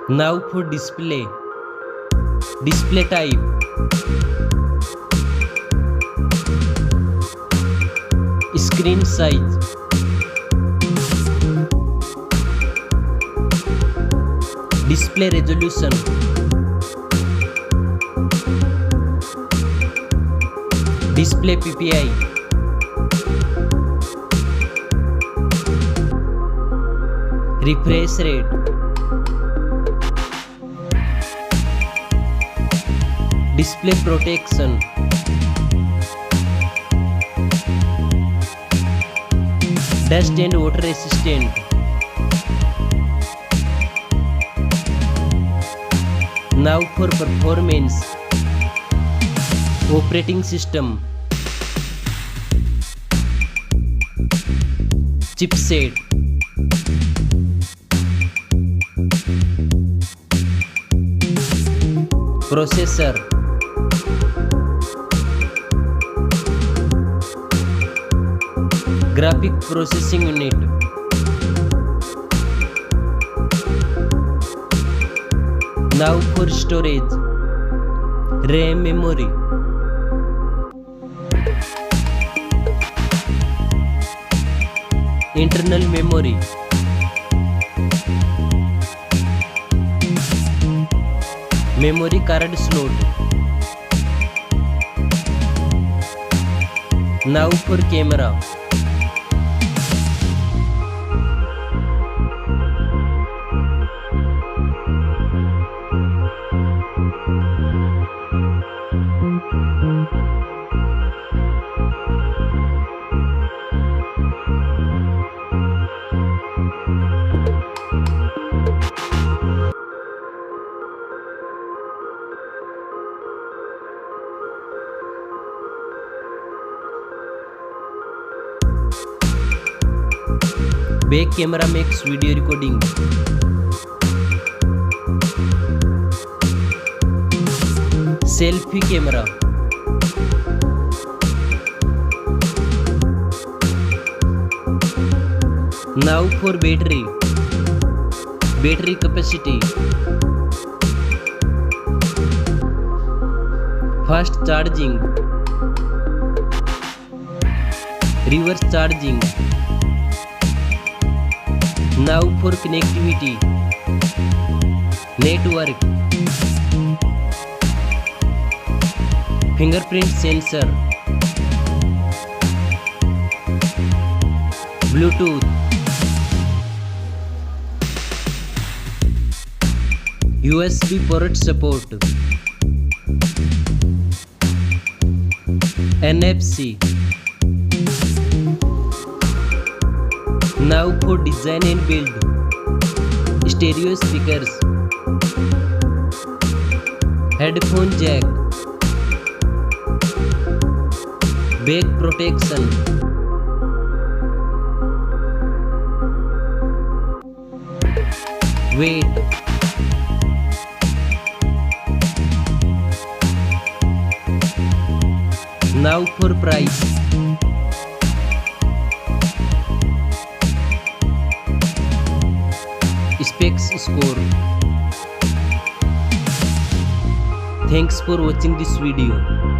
Now for display type, screen size, display resolution, display PPI, refresh rate, display protection, dust and water resistant, now for performance, operating system, chipset, processor, graphic processing unit, now for storage, RAM memory, internal memory, memory card slot, now for camera, back camera makes video recording, selfie camera, now for battery capacity, fast charging, reverse charging, now for connectivity, network, fingerprint sensor, Bluetooth, USB port support, NFC. Now for design and build, stereo speakers, headphone jack, back protection, weight, now for price, specs score. Thanks for watching this video.